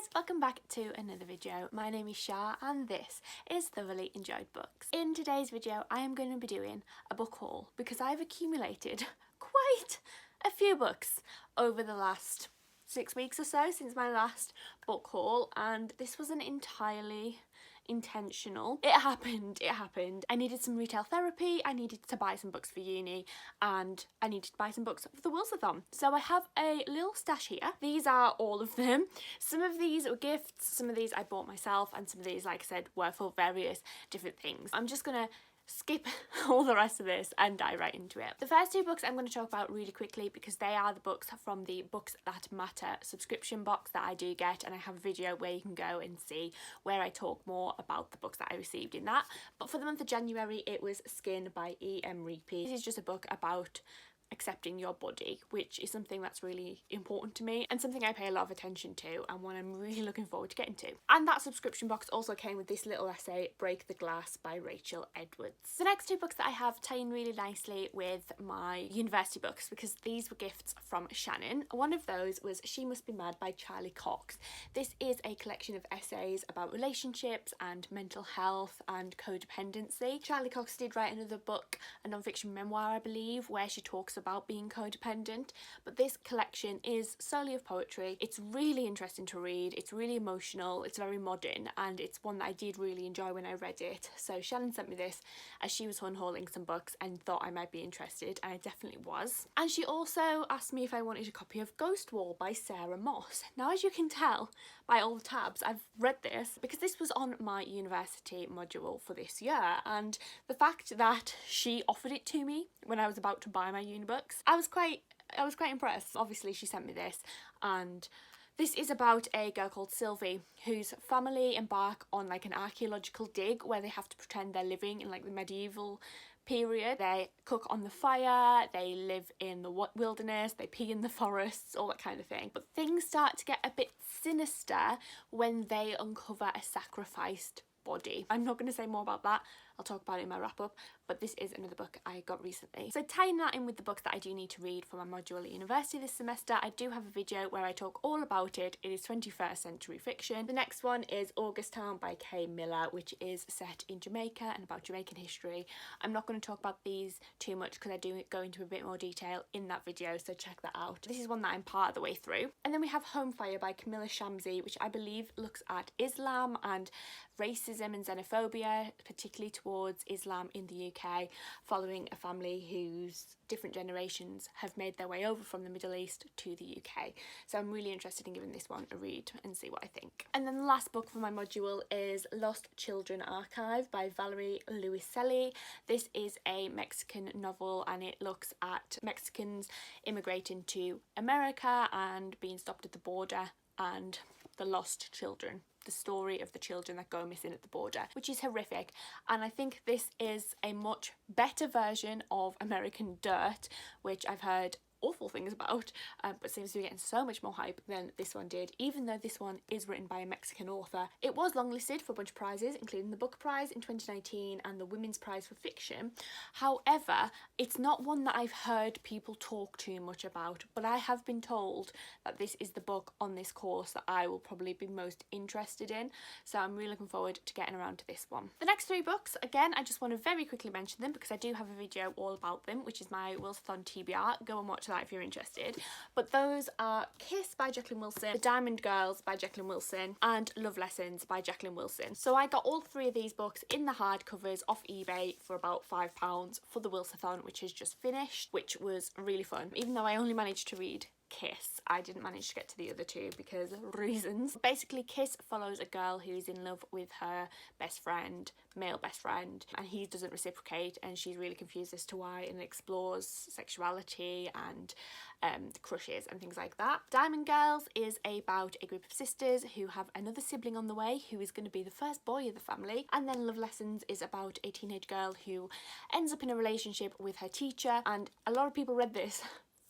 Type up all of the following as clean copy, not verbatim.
guys, welcome back to another video. My name is Shah and this is Thoroughly Enjoyed Books. In today's video I am going to be doing a book haul because I've accumulated quite a few books over the last 6 weeks or so since my last book haul, and this wasn't entirely intentional. It happened. I needed some retail therapy, I needed to buy some books for uni, and I needed to buy some books for the Wilsathon. So I have a little stash here. These are all of them. Some of these were gifts, some of these I bought myself, and some of these, like I said, were for various different things. I'm just gonna skip all the rest of this and dive right into it. The first two books I'm going to talk about really quickly because they are the books from the Books That Matter subscription box that I do get, and I have a video where you can go and see where I talk more about the books that I received in that. But for the month of January it was Skin by E.M. Reapy. This is just a book about accepting your body, which is something that's really important to me and something I pay a lot of attention to and one I'm really looking forward to getting to. And that subscription box also came with this little essay, Break the Glass by Rachel Edwards. The next two books that I have tie in really nicely with my university books because these were gifts from Shannon. One of those was She Must Be Mad by Charlie Cox. This is a collection of essays about relationships and mental health and codependency. Charlie Cox did write another book, a non-fiction memoir I believe, where she talks about being codependent, but this collection is solely of poetry. It's really interesting to read, it's really emotional, it's very modern, and it's one that I did really enjoy when I read it. So Shannon sent me this as she was unhauling some books and thought I might be interested, and I definitely was. And she also asked me if I wanted a copy of Ghost Wall by Sarah Moss. Now, as you can tell by all the tabs, I've read this because this was on my university module for this year, and the fact that she offered it to me when I was about to buy my uni books, I was quite impressed. Obviously she sent me this, and this is about a girl called Sylvie whose family embark on like an archaeological dig where they have to pretend they're living in like the medieval period. They cook on the fire, they live in the wilderness, they pee in the forests, all that kind of thing. But things start to get a bit sinister when they uncover a sacrificed body. I'm not going to say more about that, I'll talk about it in my wrap up, but this is another book I got recently. So tying that in with the books that I do need to read for my module at university this semester, I do have a video where I talk all about it. It is 21st century fiction. The next one is August Town by Kay Miller, which is set in Jamaica and about Jamaican history. I'm not going to talk about these too much because I do go into a bit more detail in that video, so check that out. This is one that I'm part of the way through. And then we have Home Fire by Camilla Shamsi, which I believe looks at Islam and racism and xenophobia, particularly towards Islam in the UK, following a family whose different generations have made their way over from the Middle East to the UK. So I'm really interested in giving this one a read and see what I think. And then the last book for my module is Lost Children Archive by Valerie Luiselli. This is a Mexican novel and it looks at Mexicans immigrating to America and being stopped at the border and the lost children, the story of the children that go missing at the border, which is horrific. And I think this is a much better version of American Dirt, which I've heard awful things about, but seems to be getting so much more hype than this one did, even though this one is written by a Mexican author. It was longlisted for a bunch of prizes, including the Book Prize in 2019 and the Women's Prize for Fiction. However, it's not one that I've heard people talk too much about, but I have been told that this is the book on this course that I will probably be most interested in, so I'm really looking forward to getting around to this one. The next three books, again, I just want to very quickly mention them because I do have a video all about them, which is my Wilsathon TBR. Go and watch that if you're interested. But those are Kiss by Jacqueline Wilson, The Diamond Girls by Jacqueline Wilson, and Love Lessons by Jacqueline Wilson. So I got all three of these books in the hardcovers off eBay for about £5 for the Wilsathon, which has just finished, which was really fun. Even though I only managed to read Kiss, I didn't manage to get to the other two because of reasons. Basically, Kiss follows a girl who's in love with her best friend, male best friend, and he doesn't reciprocate and she's really confused as to why, and explores sexuality and crushes and things like that. Diamond Girls is about a group of sisters who have another sibling on the way who is going to be the first boy of the family, and then Love Lessons is about a teenage girl who ends up in a relationship with her teacher, and a lot of people read this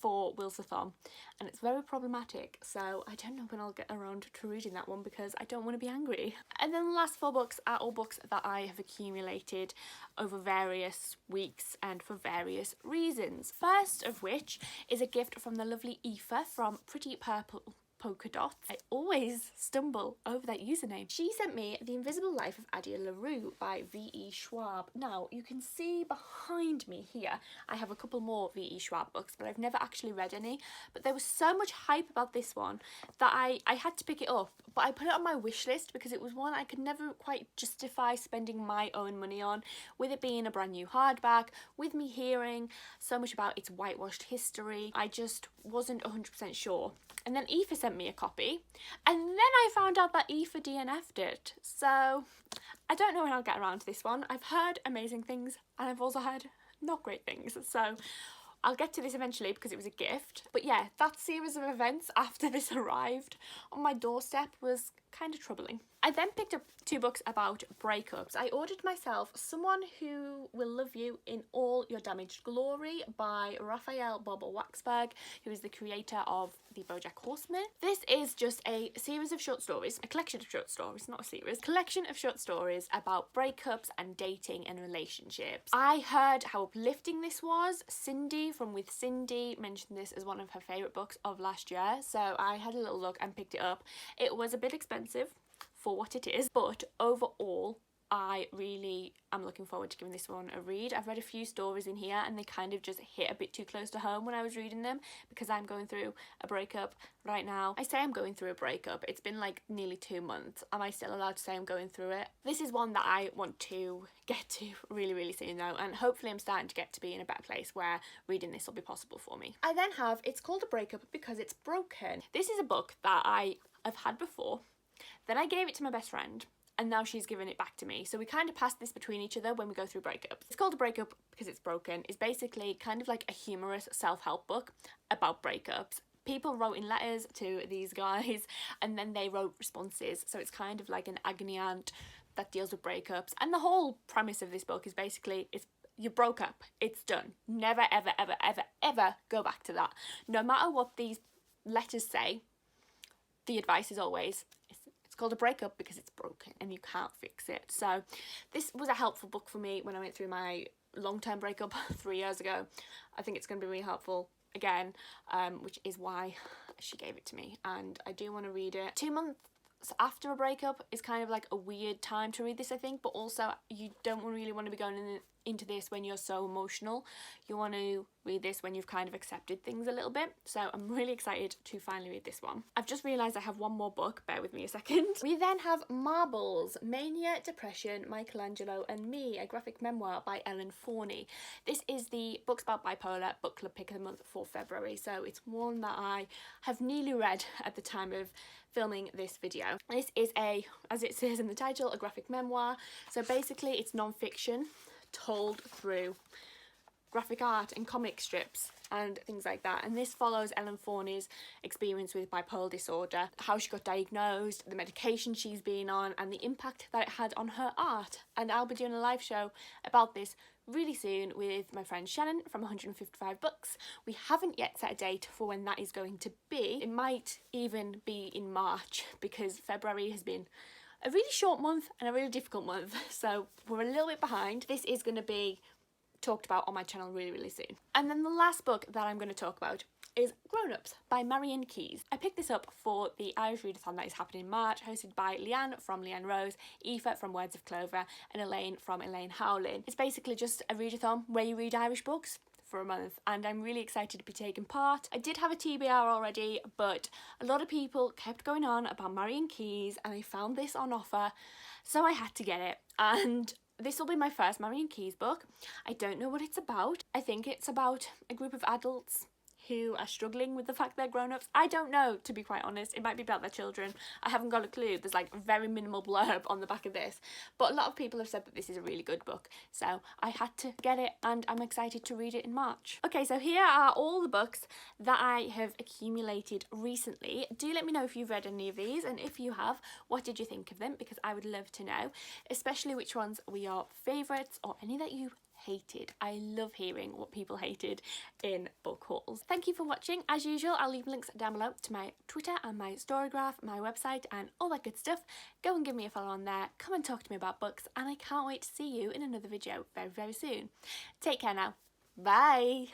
for Wilsathon and it's very problematic, so I don't know when I'll get around to reading that one because I don't want to be angry. And then the last four books are all books that I have accumulated over various weeks and for various reasons. First of which is a gift from the lovely Aoife from Pretty Purple polka dots. I always stumble over that username. She sent me The Invisible Life of Adia LaRue by V.E. Schwab. Now, you can see behind me here, I have a couple more V.E. Schwab books, but I've never actually read any. But there was so much hype about this one that I had to pick it up, but I put it on my wish list because it was one I could never quite justify spending my own money on, with it being a brand new hardback, with me hearing so much about its whitewashed history. I just wasn't 100% sure. And then Aoife sent me a copy, and then I found out that Aoife DNF'd it. So I don't know when I'll get around to this one. I've heard amazing things, and I've also heard not great things. So I'll get to this eventually because it was a gift. But yeah, that series of events after this arrived on my doorstep was kind of troubling. I then picked up 2 books about breakups. I ordered myself Someone Who Will Love You in All Your Damaged Glory by Raphael Bobo Waxberg, who is the creator of the BoJack Horseman. This is just a series of short stories, a collection of short stories, not a series, collection of short stories about breakups and dating and relationships. I heard how uplifting this was. Cindy from With Cindy mentioned this as one of her favourite books of last year, so I had a little look and picked it up. It was a bit expensive for what it is, but overall I really am looking forward to giving this one a read. I've read a few stories in here and they kind of just hit a bit too close to home when I was reading them because I'm going through a breakup right now. I say I'm going through a breakup. It's been like nearly 2 months. Am I still allowed to say I'm going through it? This is one that I want to get to really soon though, and hopefully I'm starting to get to be in a better place where reading this will be possible for me. I then have It's Called a Breakup Because It's Broken. This is a book that I've had before. Then I gave it to my best friend, and now she's given it back to me. So we kind of pass this between each other when we go through breakups. It's Called a Breakup Because It's Broken is basically kind of like a humorous self-help book about breakups. People wrote in letters to these guys, and then they wrote responses. So it's kind of like an agony aunt that deals with breakups. And the whole premise of this book is basically, you broke up, it's done. Never, ever go back to that. No matter what these letters say, the advice is always, it's called a breakup because it's broken and you can't fix it. So this was a helpful book for me when I went through my long-term breakup 3 years ago. I think it's going to be really helpful again, which is why she gave it to me, and I do want to read it. 2 months after a breakup is kind of like a weird time to read this, I think, but also you don't really want to be going into this when you're so emotional. You want to read this when you've kind of accepted things a little bit. So I'm really excited to finally read this one. I've just realised I have one more book, bear with me a second. We then have Marbles, Mania, Depression, Michelangelo and Me, a graphic memoir by Ellen Forney. This is the Books About Bipolar book club pick of the month for February, so it's one that I have nearly read at the time of filming this video. This is as it says in the title, a graphic memoir. So basically it's non-fiction told through graphic art and comic strips and things like that, and this follows Ellen Forney's experience with bipolar disorder, how she got diagnosed, the medication she's been on, and the impact that it had on her art. And I'll be doing a live show about this really soon with my friend Shannon from 155 Books. We haven't yet set a date for when that is going to be. It might even be in March because February has been a really short month and a really difficult month, so we're a little bit behind. This is going to be talked about on my channel really soon. And then the last book that I'm going to talk about is Grownups by Marion Keyes. I picked this up for the Irish Readathon that is happening in March, hosted by Leanne from Leanne Rose, Aoife from Words of Clover, and Elaine from Elaine Howlin. It's basically just a readathon where you read Irish books for a month, and I'm really excited to be taking part. I did have a TBR already, but a lot of people kept going on about Marion Keyes and I found this on offer, so I had to get it. And this will be my first Marion Keyes book. I don't know what it's about. I think it's about a group of adults who are struggling with the fact they're grown-ups. I don't know, to be quite honest. It might be about their children. I haven't got a clue. There's like a very minimal blurb on the back of this, but a lot of people have said that this is a really good book, so I had to get it and I'm excited to read it in March. Okay, so here are all the books that I have accumulated recently. Do let me know if you've read any of these, and if you have, what did you think of them, because I would love to know, especially which ones were your favourites or any that you hated. I love hearing what people hated in book hauls. Thank you for watching. As usual, I'll leave links down below to my Twitter and my Storygraph, my website and all that good stuff. Go and give me a follow on there. Come and talk to me about books, and I can't wait to see you in another video very soon. Take care now. Bye!